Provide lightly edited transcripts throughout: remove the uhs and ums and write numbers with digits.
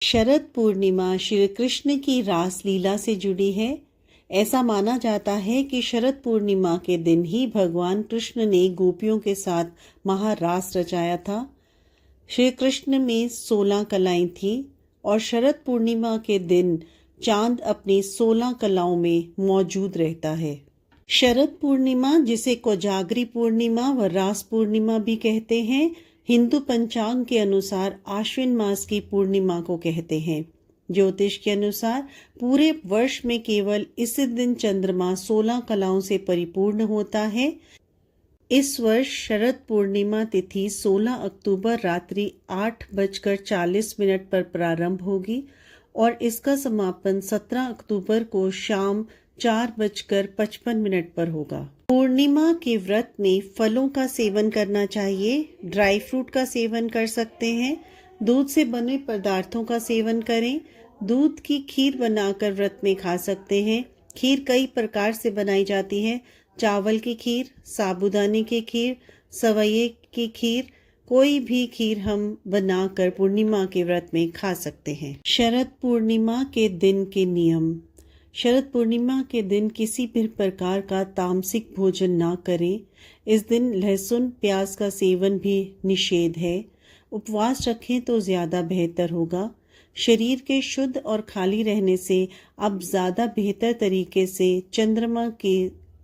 शरद पूर्णिमा श्री कृष्ण की रास लीला से जुड़ी है। ऐसा माना जाता है कि शरद पूर्णिमा के दिन ही भगवान कृष्ण ने गोपियों के साथ महारास रचाया था। श्री कृष्ण में 16 कलाएं थी और शरद पूर्णिमा के दिन चांद अपनी 16 कलाओं में मौजूद रहता है। शरद पूर्णिमा, जिसे कोजागरी पूर्णिमा व रास पूर्णिमा भी कहते हैं, हिंदू पंचांग के अनुसार आश्विन मास की पूर्णिमा को कहते हैं। ज्योतिष के अनुसार पूरे वर्ष में केवल इसी दिन चंद्रमा 16 कलाओं से परिपूर्ण होता है। इस वर्ष शरद पूर्णिमा तिथि 16 अक्टूबर रात्रि 8:40 पर प्रारंभ होगी और इसका समापन 17 अक्टूबर को शाम 4:55 पर होगा। पूर्णिमा के व्रत में फलों का सेवन करना चाहिए, ड्राई फ्रूट का सेवन कर सकते हैं, दूध से बने पदार्थों का सेवन करें, दूध की खीर बनाकर व्रत में खा सकते हैं। खीर कई प्रकार से बनाई जाती है, चावल की खीर, साबूदाने की खीर, सवैये की खीर, कोई भी खीर हम बनाकर पूर्णिमा के व्रत में खा सकते हैं। शरद पूर्णिमा के दिन के नियम। शरद पूर्णिमा के दिन किसी भी प्रकार का तामसिक भोजन ना करें। इस दिन लहसुन प्याज का सेवन भी निषेध है। उपवास रखें तो ज़्यादा बेहतर होगा। शरीर के शुद्ध और खाली रहने से आप ज़्यादा बेहतर तरीके से चंद्रमा की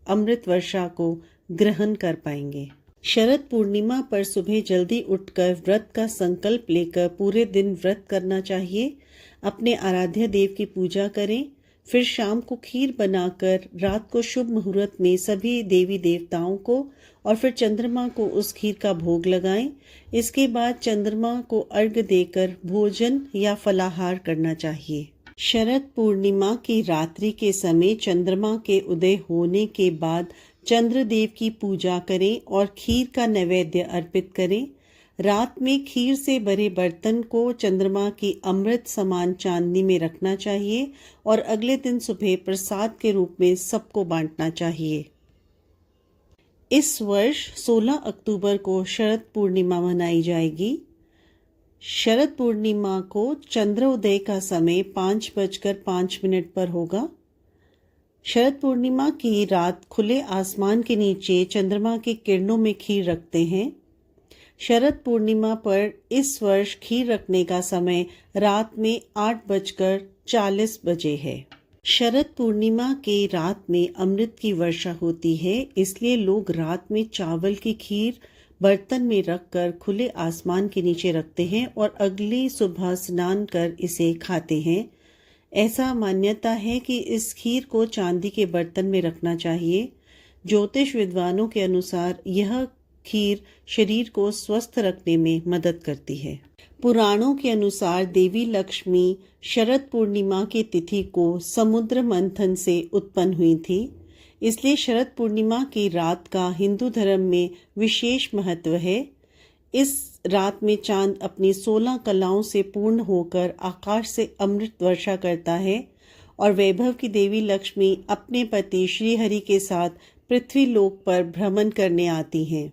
अमृत वर्षा को ग्रहण कर पाएंगे। शरद पूर्णिमा पर सुबह जल्दी उठकर व्रत का संकल्प लेकर पूरे दिन व्रत करना चाहिए। अपने आराध्य देव की पूजा करें, फिर शाम को खीर बनाकर रात को शुभ मुहूर्त में सभी देवी देवताओं को और फिर चंद्रमा को उस खीर का भोग लगाएं। इसके बाद चंद्रमा को अर्घ्य देकर भोजन या फलाहार करना चाहिए। शरद पूर्णिमा की रात्रि के समय चंद्रमा के उदय होने के बाद चंद्रदेव की पूजा करें और खीर का नैवेद्य अर्पित करें। रात में खीर से भरे बर्तन को चंद्रमा की अमृत समान चांदनी में रखना चाहिए और अगले दिन सुबह प्रसाद के रूप में सबको बांटना चाहिए। इस वर्ष 16 अक्टूबर को शरद पूर्णिमा मनाई जाएगी। शरद पूर्णिमा को चंद्रोदय का समय 5:05 पर होगा। शरद पूर्णिमा की रात खुले आसमान के नीचे चंद्रमा की किरणों में खीर रखते हैं। शरद पूर्णिमा पर इस वर्ष खीर रखने का समय रात में 8:40 है। शरद पूर्णिमा के रात में अमृत की वर्षा होती है, इसलिए लोग रात में चावल की खीर बर्तन में रखकर खुले आसमान के नीचे रखते हैं और अगली सुबह स्नान कर इसे खाते हैं। ऐसा मान्यता है कि इस खीर को चांदी के बर्तन में रखना चाहिए। ज्योतिष विद्वानों के अनुसार यह खीर शरीर को स्वस्थ रखने में मदद करती है। पुराणों के अनुसार देवी लक्ष्मी शरद पूर्णिमा की तिथि को समुद्र मंथन से उत्पन्न हुई थी, इसलिए शरद पूर्णिमा की रात का हिंदू धर्म में विशेष महत्व है। इस रात में चांद अपनी 16 कलाओं से पूर्ण होकर आकाश से अमृत वर्षा करता है और वैभव की देवी लक्ष्मी अपने पति श्री हरि के साथ पृथ्वी लोक पर भ्रमण करने आती हैं।